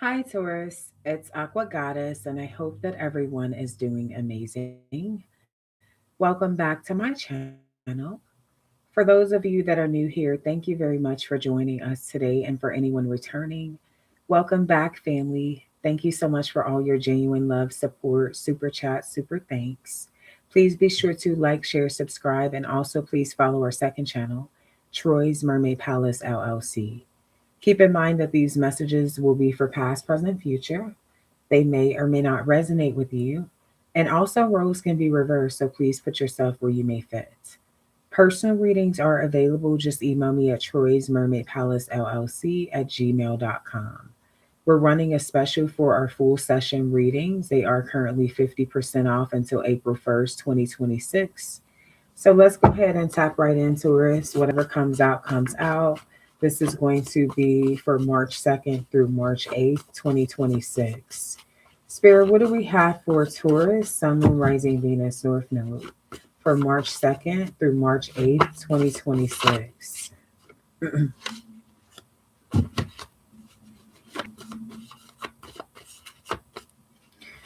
Hi, Taurus. It's Aqua Goddess, and I hope that everyone is doing amazing. Welcome back to my channel. For those of you that are new here, thank you very much for joining us today. And for anyone returning, welcome back, family. Thank you so much for all your genuine love, support, super chat, super thanks. Please be sure to like, share, subscribe, and also please follow our second channel, Troy's Mermaid Palace LLC. Keep in mind that these messages will be for past, present, future. They may or may not resonate with you. And also, roles can be reversed, so please put yourself where you may fit. Personal readings are available. Just email me at Troy's Mermaid Palace LLC at gmail.com. We're running a special for our full session readings. They are currently 50% off until April 1st, 2026. So let's go ahead and tap right into it. Whatever comes out, comes out. This is going to be for March 2nd through March 8th, 2026. Spirit, what do we have for Taurus, Sun, Moon, Rising, Venus, North Node for March 2nd through March 8th, 2026?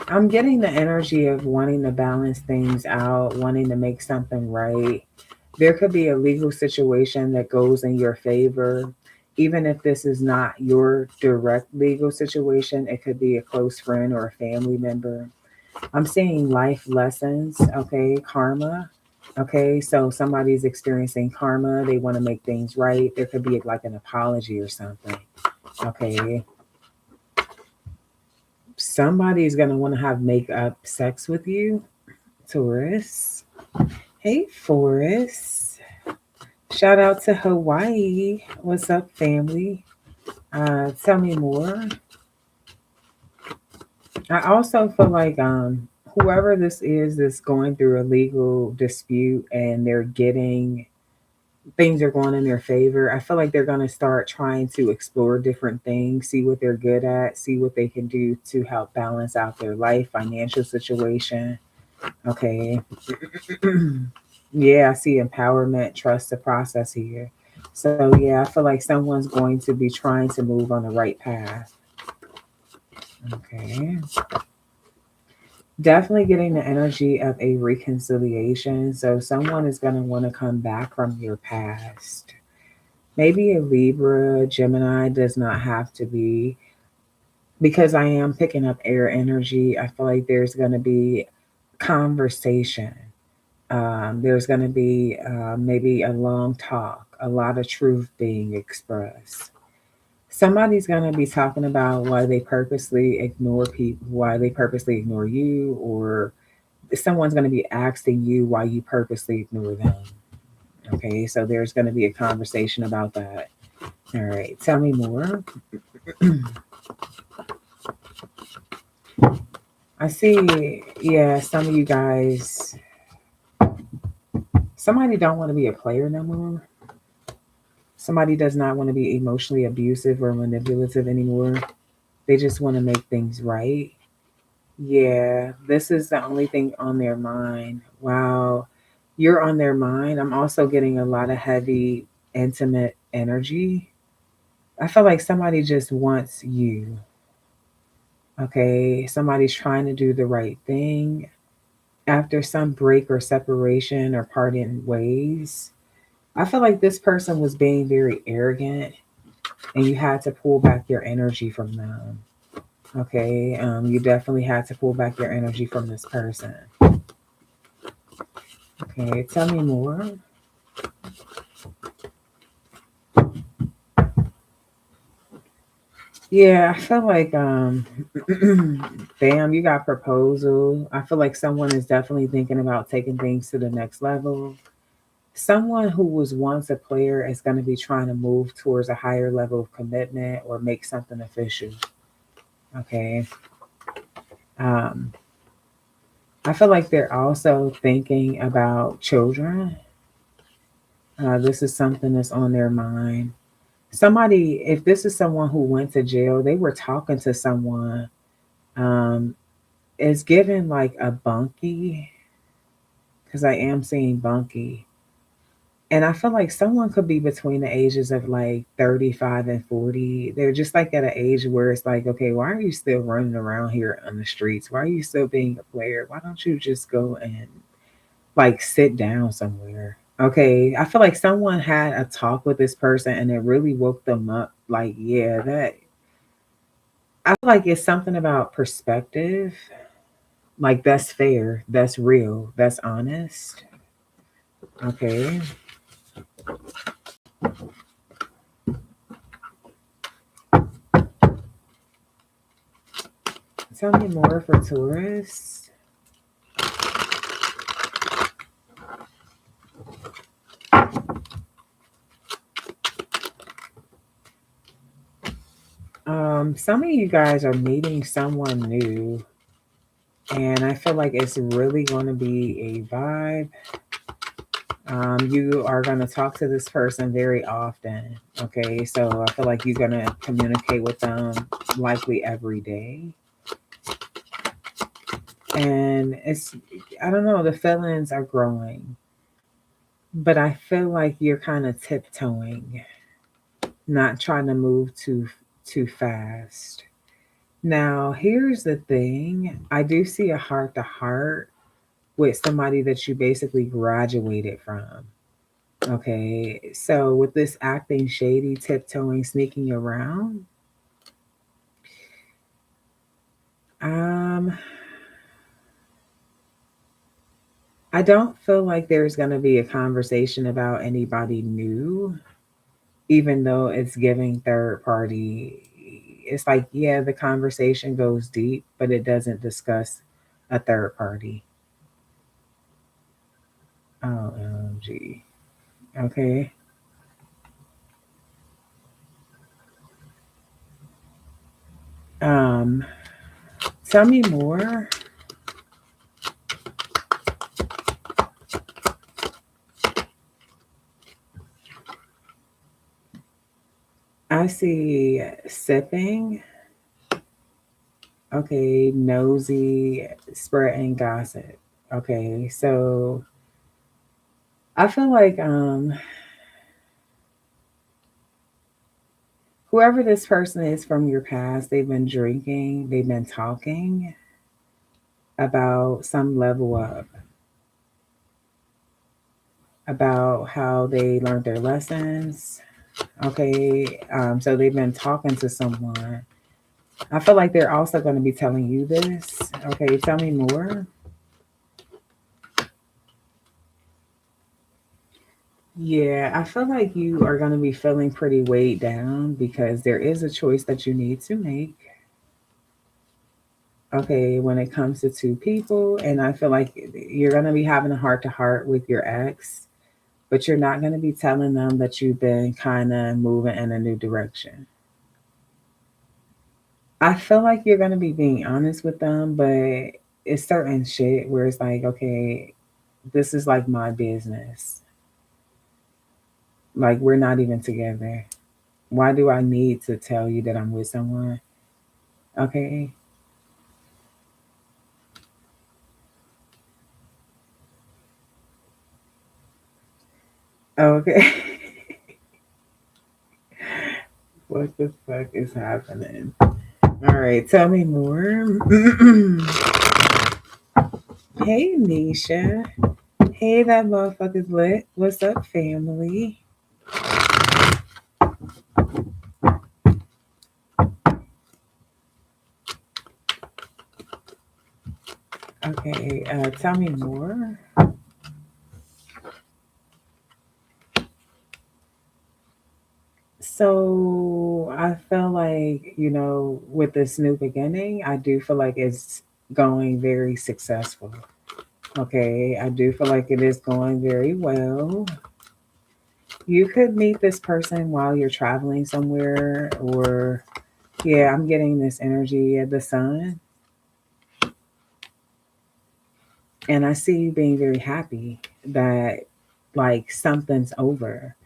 I'm getting the energy of wanting to balance things out, wanting to make something right. There could be a legal situation that goes in your favor. Even if this is not your direct legal situation, it could be a close friend or a family member. I'm seeing life lessons, okay, karma. Okay, so somebody's experiencing karma, they want to make things right. There could be like an apology or something. Okay, somebody's going to want to have make up sex with you, Taurus. Hey, Forrest. Shout out to Hawaii. What's up, family? Tell me more. I also feel like whoever this is that's going through a legal dispute and they're getting things are going in their favor. I feel like they're going to start trying to explore different things, see what they're good at, see what they can do to help balance out their life, financial situation. Okay. Yeah, I see empowerment, trust the process here. So, yeah, I feel like someone's going to be trying to move on the right path. Okay. Definitely getting the energy of a reconciliation. So, someone is going to want to come back from your past. Maybe a Libra, Gemini does not have to be, because I am picking up air energy. I feel like there's going to be conversation. There's going to be maybe a long talk, a lot of truth being expressed. Somebody's going to be talking about why they purposely ignore people, why they purposely ignore you, or someone's going to be asking you why you purposely ignore them. Okay, so there's going to be a conversation about that. All right, tell me more. I see, yeah, some of you guys, somebody don't want to be a player no more. Somebody does not want to be emotionally abusive or manipulative anymore. They just want to make things right. Yeah, this is the only thing on their mind. Wow, you're on their mind. I'm also getting a lot of heavy, intimate energy. I feel like somebody just wants you. Okay, somebody's trying to do the right thing after some break or separation or parting ways. I feel like this person was being very arrogant and you had to pull back your energy from them. Okay, you definitely had to pull back your energy from this person. Okay, tell me more. Yeah, I feel like damn, you got proposal. I feel like someone is definitely thinking about taking things to the next level. Someone who was once a player is going to be trying to move towards a higher level of commitment or make something official. Okay. Um, I feel like they're also thinking about children. This is something that's on their mind. Somebody, if this is someone who went to jail, they were talking to someone. Um, it's given like a bunkie because I am seeing bunkie. And I feel like someone could be between the ages of like 35 and 40. They're just like at an age where it's like, okay, why are you still running around here on the streets? Why are you still being a player? Why don't you just go and like sit down somewhere? Okay, I feel like someone had a talk with this person and it really woke them up. Like, yeah, that I feel like it's something about perspective. Like, that's fair, that's real, that's honest. Okay, tell me more for Taurus. Some of you guys are meeting someone new, and I feel like it's really going to be a vibe. You are going to talk to this person very often. Okay, so I feel like you're going to communicate with them likely every day. And I don't know, the feelings are growing, but I feel like you're kind of tiptoeing, not trying to move too fast. Now, here's the thing. I do see a heart to heart with somebody that you basically graduated from. Okay. So, with this acting shady, tiptoeing, sneaking around, um, I don't feel like there's going to be a conversation about anybody new, even though it's giving third party. It's like, yeah, the conversation goes deep, but it doesn't discuss a third party. OMG. Okay. Um, Tell me more. I see sipping. Okay, nosy, spreading gossip. Okay, so I feel like whoever this person is from your past, they've been drinking, they've been talking about some level up, about how they learned their lessons. Okay, so they've been talking to someone. I feel like they're also going to be telling you this. Okay, tell me more. Yeah, I feel like you are going to be feeling pretty weighed down because there is a choice that you need to make. Okay, when it comes to two people, and I feel like you're going to be having a heart to heart with your ex, but you're not going to be telling them that you've been kind of moving in a new direction. I feel like you're going to be being honest with them, but it's certain shit where it's like, okay, this is like my business. Like, we're not even together. Why do I need to tell you that I'm with someone? Okay. Okay. What the fuck is happening? All right, tell me more. Hey, Nisha. Hey, that motherfucker's lit. What's up, family? Okay, tell me more. So I feel like, with this new beginning, I do feel like it's going very successful. Okay, I do feel like it is going very well. You could meet this person while you're traveling somewhere, or yeah, I'm getting this energy of the sun, and I see you being very happy that like something's over.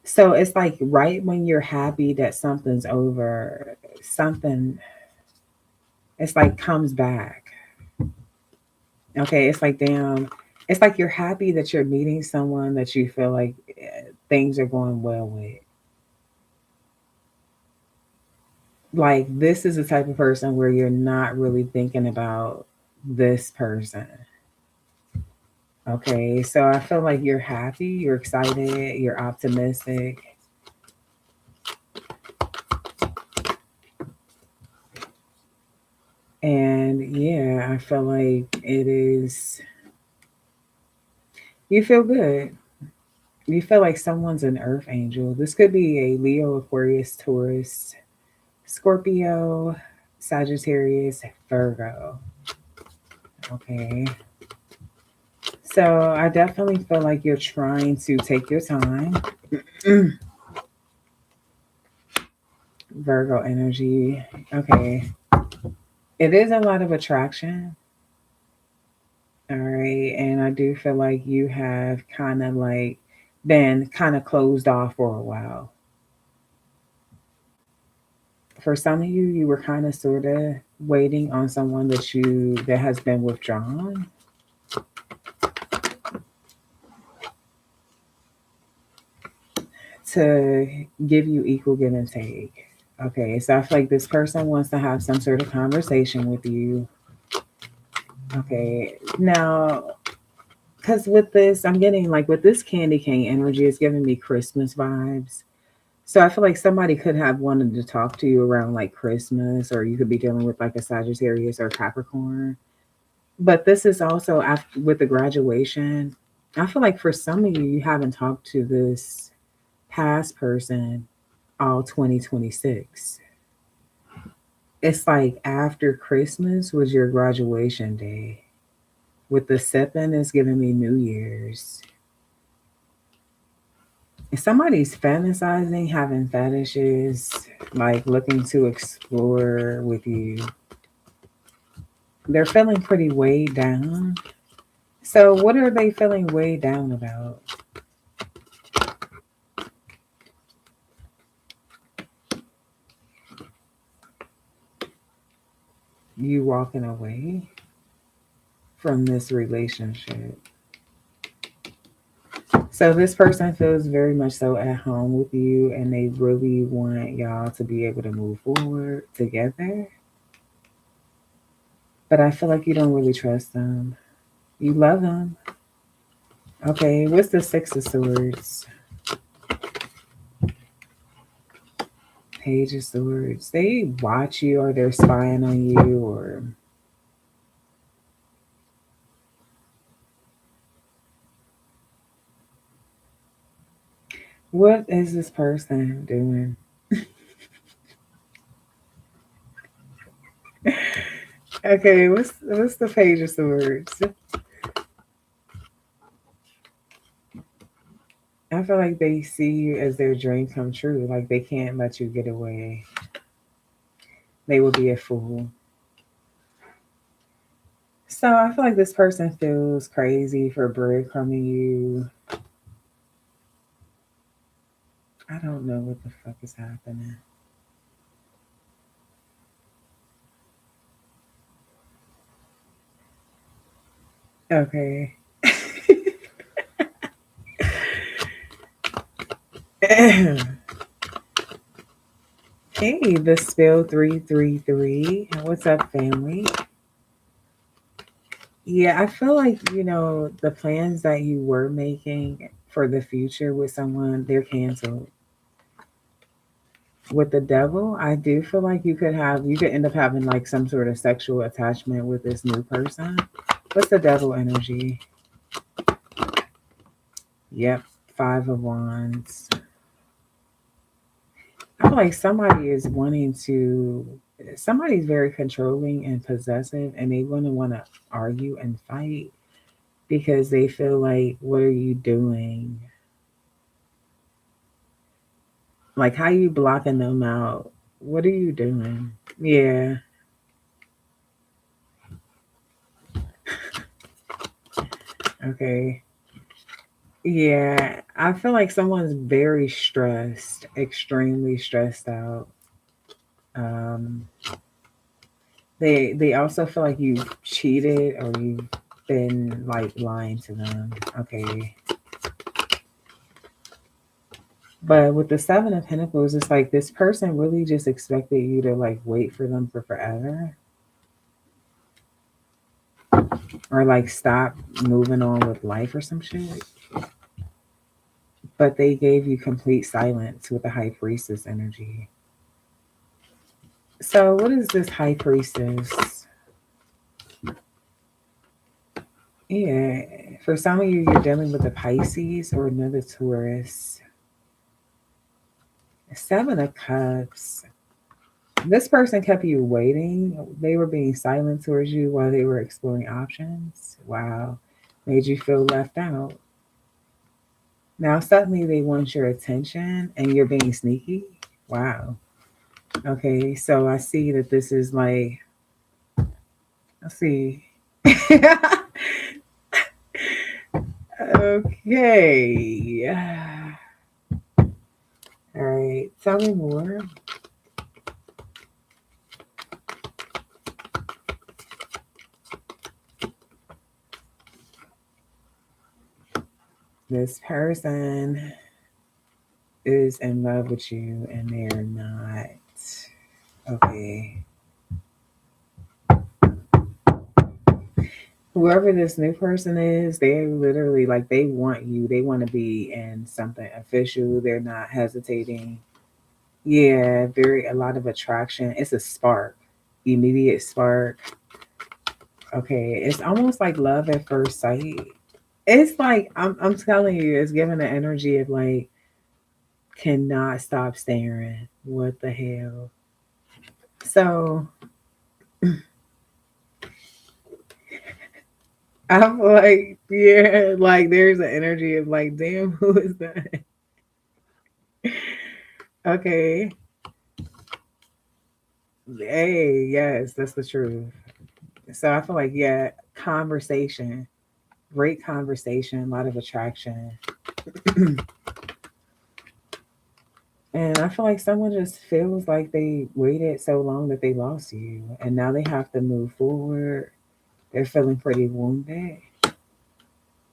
So it's like right when you're happy that something's over, something it's like comes back. Okay, it's like damn, It's like you're happy that you're meeting someone that you feel like things are going well with. Like this is the type of person where you're not really thinking about this person. Okay, so I feel like you're happy, you're excited, you're optimistic, and yeah, I feel like it is, you feel good. You feel like someone's an earth angel. This could be a Leo, Aquarius, Taurus, Scorpio, Sagittarius, Virgo. Okay. So I definitely feel like you're trying to take your time. Virgo energy. Okay. It is a lot of attraction. All right. And I do feel like you have kind of like been kind of closed off for a while. For some of you, you were kind of sort of waiting on someone that has been withdrawn to give you equal give and take. Okay, so I feel like this person wants to have some sort of conversation with you. Okay, now, because with this, I'm getting like with this candy cane energy, it's giving me Christmas vibes. So I feel like somebody could have wanted to talk to you around like Christmas, or you could be dealing with like a Sagittarius or Capricorn. But this is also after with the graduation. I feel like for some of you, you haven't talked to this past person all 2026. It's like after Christmas was your graduation day. With the sipping, it's giving me New Year's. If somebody's fantasizing, having fetishes, like looking to explore with you, they're feeling pretty weighed down. So, what are they feeling weighed down about? You walking away from this relationship. So this person feels very much so at home with you and they really want y'all to be able to move forward together. But I feel like you don't really trust them. You love them. Okay, what's the Six of Swords? Page of Swords. They watch you or they're spying on you or what is this person doing? Okay, what's the Page of Swords? I feel like they see you as their dream come true. Like they can't let you get away. They will be a fool. So I feel like this person feels crazy for breadcrumbing you. I don't know what the fuck is happening. Okay. Hey, the spill 333. What's up, family? Yeah, I feel like, the plans that you were making for the future with someone, they're canceled. With the devil, I do feel like you could end up having like some sort of sexual attachment with this new person. What's the devil energy? Yep, Five of Wands. I feel like somebody's very controlling and possessive, and they want to argue and fight because they feel like, what are you doing? Like, how you blocking them out? What are you doing? Yeah, okay. Yeah, I feel like someone's very stressed, extremely stressed out. Um, they also feel like you cheated or you been like lying to them. Okay. But with the Seven of Pentacles, it's like this person really just expected you to like wait for them for forever. Or like stop moving on with life or some shit. But they gave you complete silence with the High Priestess energy. So what is this High Priestess? Yeah, for some of you, you're dealing with a Pisces or another Taurus. Seven of Cups. This person kept you waiting. They were being silent towards you while they were exploring options. Wow. Made you feel left out. Now suddenly they want your attention and you're being sneaky. Wow. Okay, so I see that this is like, let's see. Okay. All right. Tell me more. This person is in love with you and they're not. Okay. Whoever this new person is, they literally like they want you. They want to be in something official. They're not hesitating. Yeah, very a lot of attraction. It's a spark, immediate spark. Okay, it's almost like love at first sight. It's like I'm telling you, it's giving the energy of like cannot stop staring. What the hell? So I'm like, yeah, like there's an energy of like, damn, who is that? Okay. Hey, yes, that's the truth. So I feel like, yeah, conversation, great conversation, a lot of attraction. And I feel like someone just feels like they waited so long that they lost you. And now they have to move forward. They're feeling pretty wounded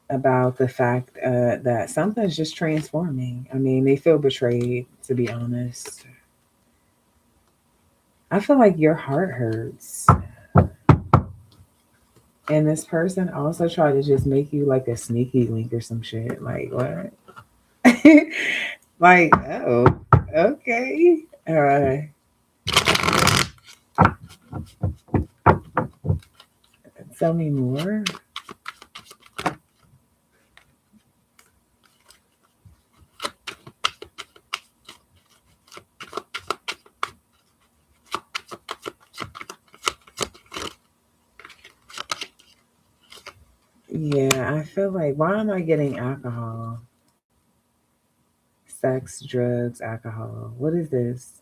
about the fact that something's just transforming. I mean, they feel betrayed, to be honest. I feel like your heart hurts. And this person also tried to just make you like a sneaky link or some shit. Like, what? Like, oh, okay. Tell me more. Yeah, I feel like, why am I getting alcohol? Sex, drugs, alcohol. What is this?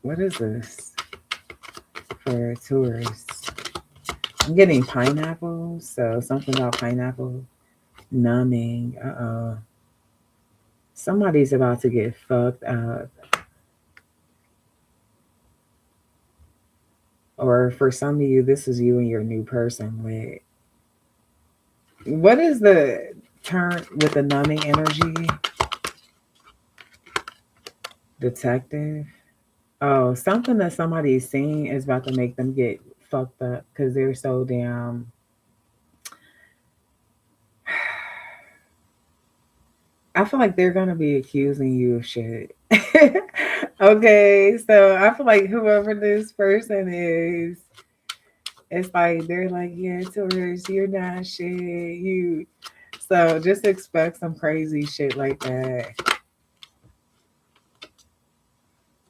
What is this for tourists? I'm getting pineapple, so something about pineapple. Numbing. Uh-oh. Somebody's about to get fucked up. Or for some of you, this is you and your new person with. What is the term with the numbing energy? Detective. Oh, something that somebody's seeing is about to make them get fucked up because they're so damn. I feel like they're gonna be accusing you of shit. Okay, so I feel like whoever this person is, it's like they're like, yeah, Taurus, you're not shit. You so just expect some crazy shit like that.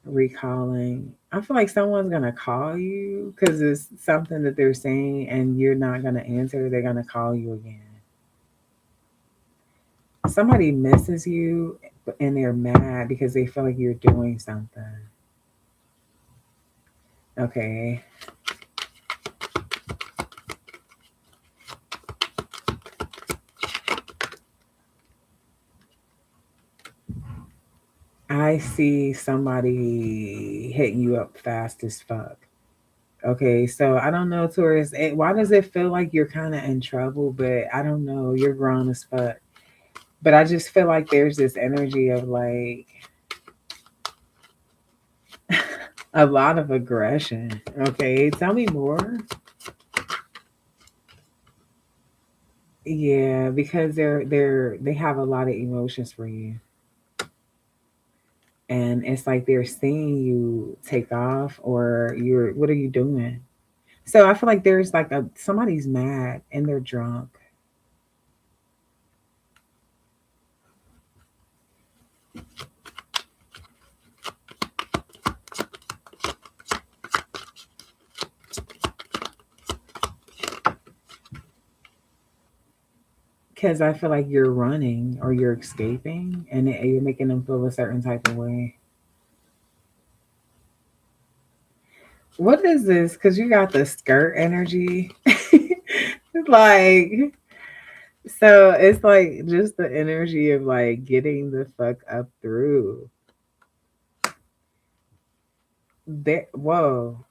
Recalling. I feel like someone's gonna call you because it's something that they're saying and you're not gonna answer. They're gonna call you again. Somebody misses you and they're mad because they feel like you're doing something. Okay. I see somebody hitting you up fast as fuck. Okay, so I don't know, Taurus. Why does it feel like you're kind of in trouble? But I don't know. You're grown as fuck. But I just feel like there's this energy of like a lot of aggression. Okay, tell me more. Yeah, because they have a lot of emotions for you, and it's like they're seeing you take off, or you're what are you doing? So I feel like there's like a somebody's mad and they're drunk. Because I feel like you're running or you're escaping, and you're making them feel a certain type of way. What is this? Because you got the skirt energy. Like, so it's like just the energy of like getting the fuck up through. Whoa.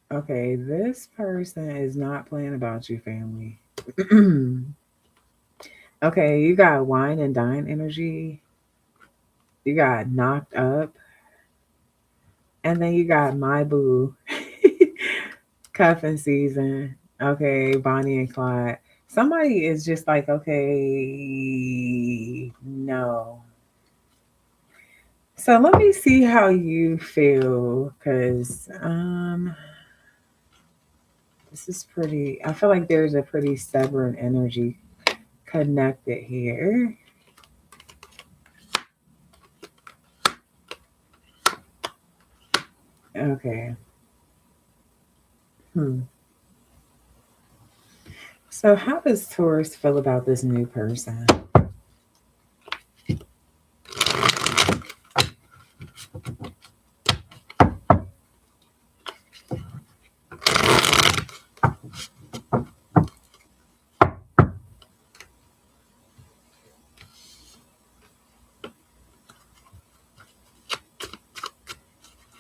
Okay, this person is not playing about you, family. Okay, you got wine and dine energy. You got knocked up. And then you got my boo. Cuffing season. Okay, Bonnie and Clyde. Somebody is just like, okay, no. So let me see how you feel, because this is pretty. I feel like there's a pretty stubborn energy connected here. Okay. Hmm. So how does Taurus feel about this new person?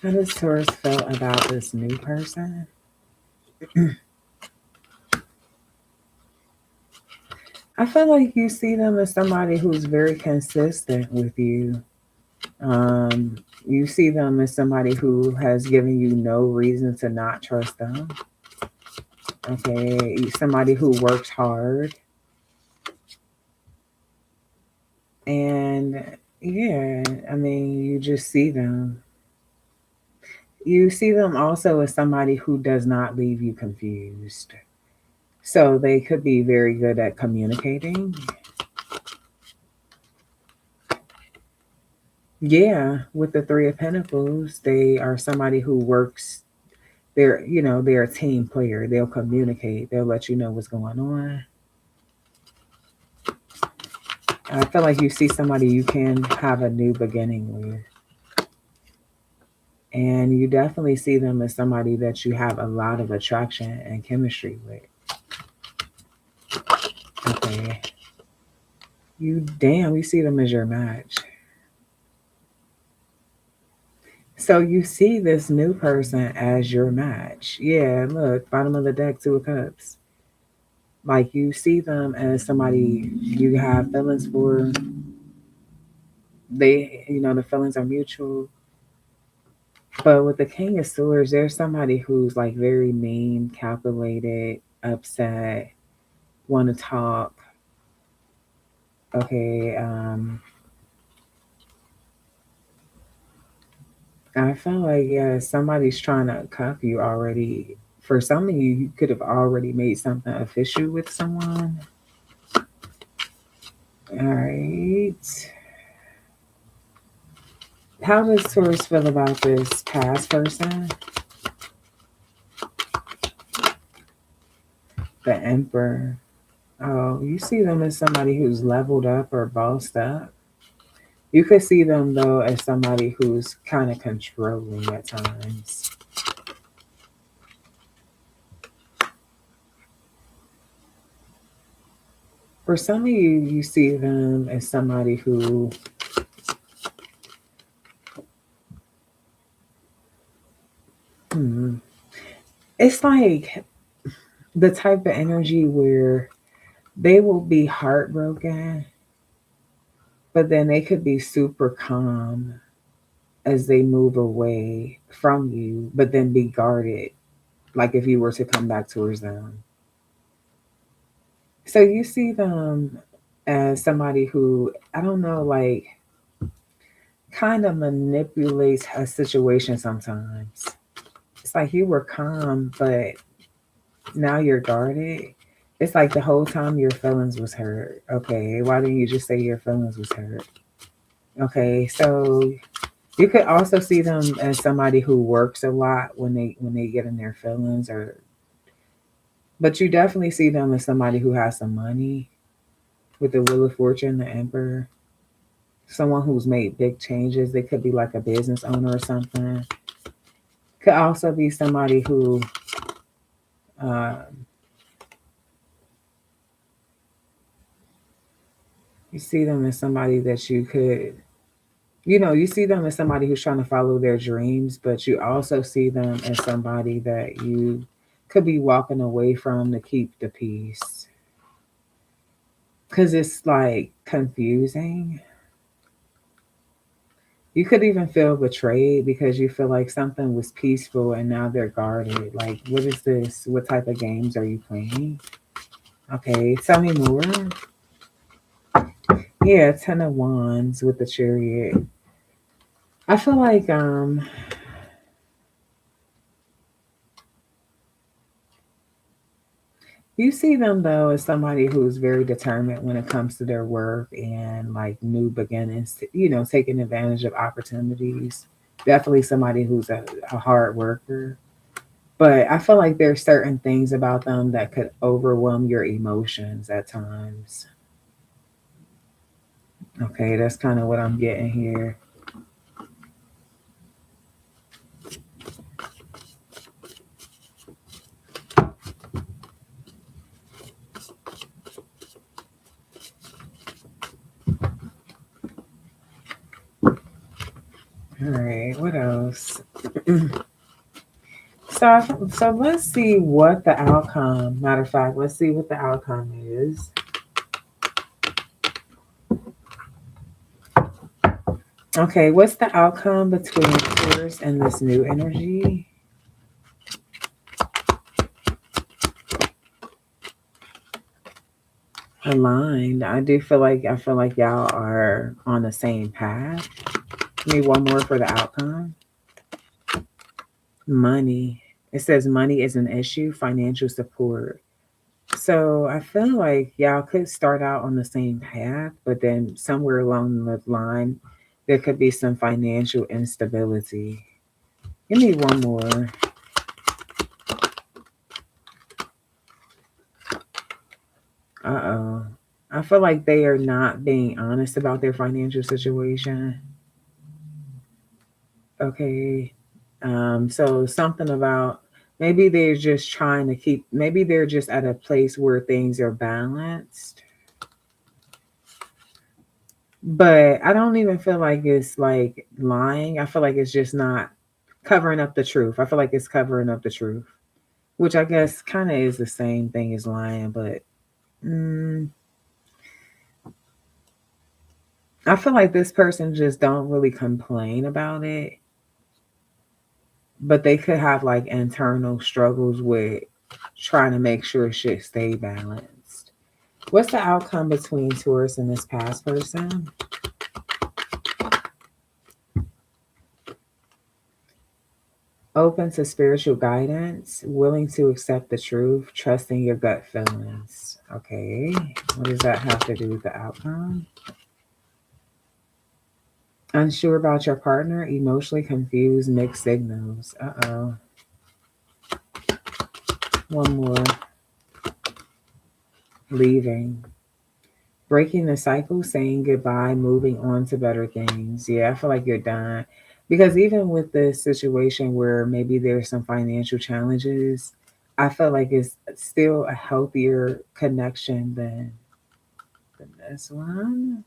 How does Taurus feel about this new person? I feel like you see them as somebody who's very consistent with you. Um, you see them as somebody who has given you no reason to not trust them. Okay, somebody who works hard, and yeah, I mean, you just see them. You see them also as somebody who does not leave you confused. So they could be very good at communicating. Yeah, with the Three of Pentacles, they are somebody who works. They're a team player. They'll communicate. They'll let you know what's going on. I feel like you see somebody you can have a new beginning with. And you definitely see them as somebody that you have a lot of attraction and chemistry with. Okay. You see them as your match. So you see this new person as your match. Yeah, look, bottom of the deck, Two of Cups. Like you see them as somebody you have feelings for. The feelings are mutual. But with the King of Swords, there's somebody who's like very mean, calculated, upset, want to talk. Okay, I feel like yeah, somebody's trying to cuff you already. For some of you, you could have already made something official with someone. All right. How does Taurus feel about this past person? The Emperor. Oh, you see them as somebody who's leveled up or bossed up. You could see them though as somebody who's kind of controlling at times. For some of you, you see them as somebody who Hmm. It's like the type of energy where they will be heartbroken, but then they could be super calm as they move away from you, but then be guarded, like if you were to come back towards them. So you see them as somebody who, I don't know, like kind of manipulates a situation sometimes. It's like you were calm, but now you're guarded. It's like the whole time your feelings was hurt. Okay, why didn't you just say your feelings was hurt? Okay, so you could also see them as somebody who works a lot when they get in their feelings, or but you definitely see them as somebody who has some money with the Wheel of Fortune, the Emperor. Someone who's made big changes. They could be like a business owner or something. Could also be somebody who um, you see them as somebody that you could, you see them as somebody who's trying to follow their dreams, but you also see them as somebody that you could be walking away from to keep the peace. Because it's like confusing. You could even feel betrayed because you feel like something was peaceful and now they're guarded. Like, what is this? What type of games are you playing? Okay, tell me more. Yeah, Ten of Wands with the Chariot. I feel like you see them though as somebody who's very determined when it comes to their work and like new beginnings, taking advantage of opportunities. Definitely somebody who's a hard worker. But I feel like there's certain things about them that could overwhelm your emotions at times. Okay, that's kind of what I'm getting here. All right, what else? So, so let's see what the outcome. Matter of fact, let's see what the outcome is. Okay, what's the outcome between Taurus and this new energy? Aligned. I feel like y'all are on the same path. Give me one more for the outcome. Money. It says money is an issue, financial support. So I feel like y'all could start out on the same path, but then somewhere along the line, there could be some financial instability. Give me one more. Uh-oh. I feel like they are not being honest about their financial situation. Okay. So something about maybe they're just trying to keep, maybe they're just at a place where things are balanced. But I don't even feel like it's like lying. I feel like it's just not covering up the truth. I feel like it's covering up the truth, which I guess kind of is the same thing as lying. But mm, I feel like this person just don't really complain about it, but they could have like internal struggles with trying to make sure shit stay balanced. What's the outcome between Taurus and this past person? Open to spiritual guidance, willing to accept the truth, trusting your gut feelings. Okay, what does that have to do with the outcome? Unsure about your partner, emotionally confused, mixed signals. Uh oh. One more. Leaving. Breaking the cycle, saying goodbye, moving on to better things. Yeah, I feel like you're done. Because even with this situation where maybe there's some financial challenges, I feel like it's still a healthier connection than this one.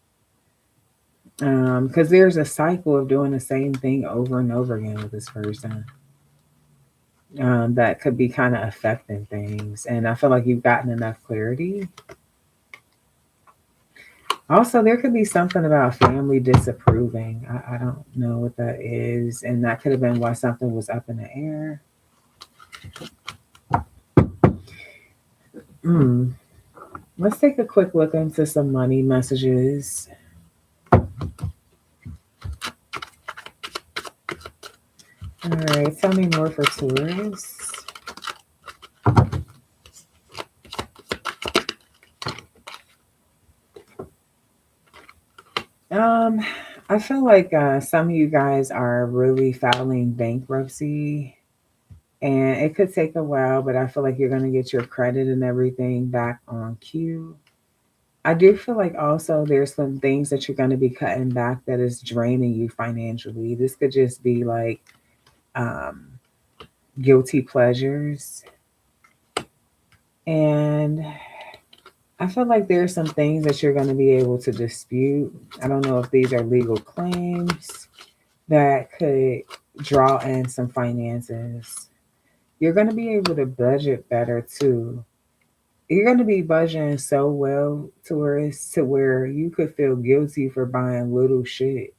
Because there's a cycle of doing the same thing over and over again with this person. that could be kind of affecting things. And I feel like you've gotten enough clarity. Also, there could be something about family disapproving. I don't know what that is. And that could have been why something was up in the air. Mm. Let's take a quick look into some money messages. All right, tell me more for Taurus. Um, I feel like some of you guys are really filing bankruptcy, and it could take a while, but I feel like you're going to get your credit and everything back on cue. I do feel like also there's some things that you're going to be cutting back that is draining you financially. This could just be like um, guilty pleasures. And I feel like there's some things that you're going to be able to dispute. I don't know if these are legal claims that could draw in some finances. You're going to be able to budget better too. You're going to be budgeting so well, tourists, to where you could feel guilty for buying little shit.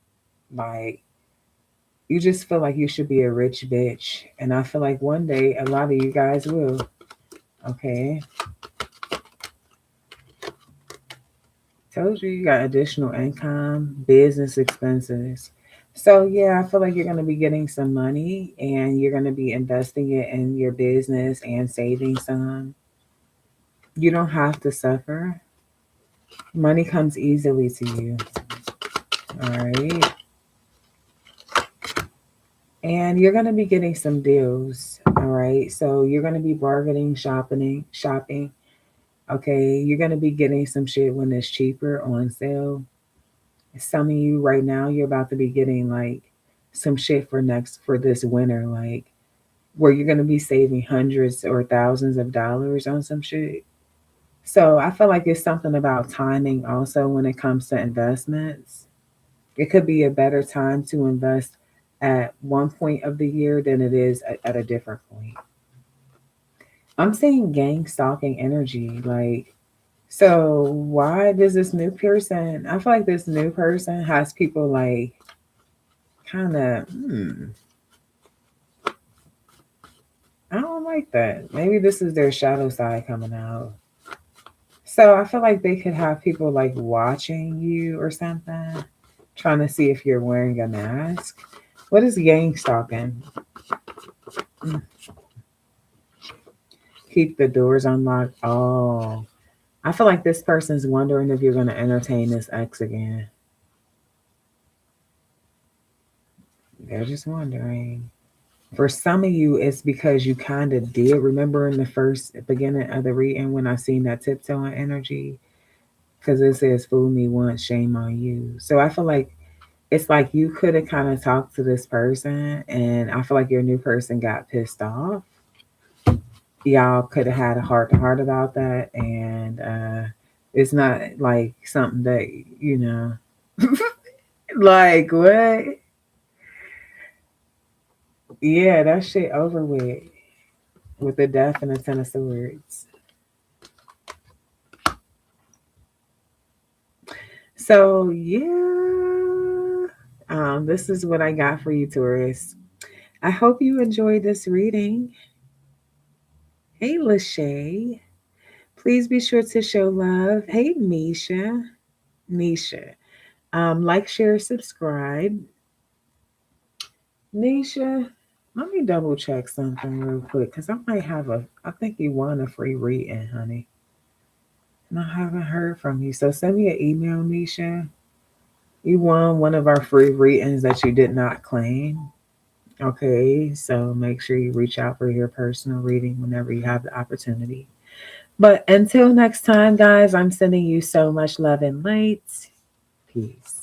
Like, you just feel like you should be a rich bitch. And I feel like one day a lot of you guys will. Okay. Told you you got additional income, business expenses. So yeah, I feel like you're going to be getting some money and you're going to be investing it in your business and saving some. You don't have to suffer. Money comes easily to you. All right. And you're going to be getting some deals. All right. So you're going to be bargaining, shopping. Okay. You're going to be getting some shit when it's cheaper on sale. Some of you right now, you're about to be getting like some shit for this winter, like where you're going to be saving hundreds or thousands of dollars on some shit. So I feel like it's something about timing also when it comes to investments. It could be a better time to invest at one point of the year than it is at a different point. I'm seeing gang stalking energy. Like, so why does this new person, I feel like this new person has people like kind of, I don't like that. Maybe this is their shadow side coming out. So I feel like they could have people like watching you or something, trying to see if you're wearing a mask. What is gang stalking? Mm. Keep the doors unlocked. Oh, I feel like this person's wondering if you're going to entertain this ex again. They're just wondering. For some of you, it's because you kind of did. Remember in the first beginning of the reading when I seen that tiptoeing energy? Because it says, fool me once, shame on you. So I feel like it's like you could have kind of talked to this person, and I feel like your new person got pissed off. Y'all could have had a heart to heart about that, and it's not like something that, you know, like what? Yeah, that shit over with the death and the Ten of Swords. So yeah, this is what I got for you, Taurus. I hope you enjoyed this reading. Hey, Lachey. Please be sure to show love. Hey, Misha. Nisha. Like, share, subscribe. Nisha, let me double check something real quick because I might have I think you won a free reading, honey. And I haven't heard from you. So send me an email, Nisha. You won one of our free readings that you did not claim. Okay, so make sure you reach out for your personal reading whenever you have the opportunity. But until next time, guys, I'm sending you so much love and light. Peace.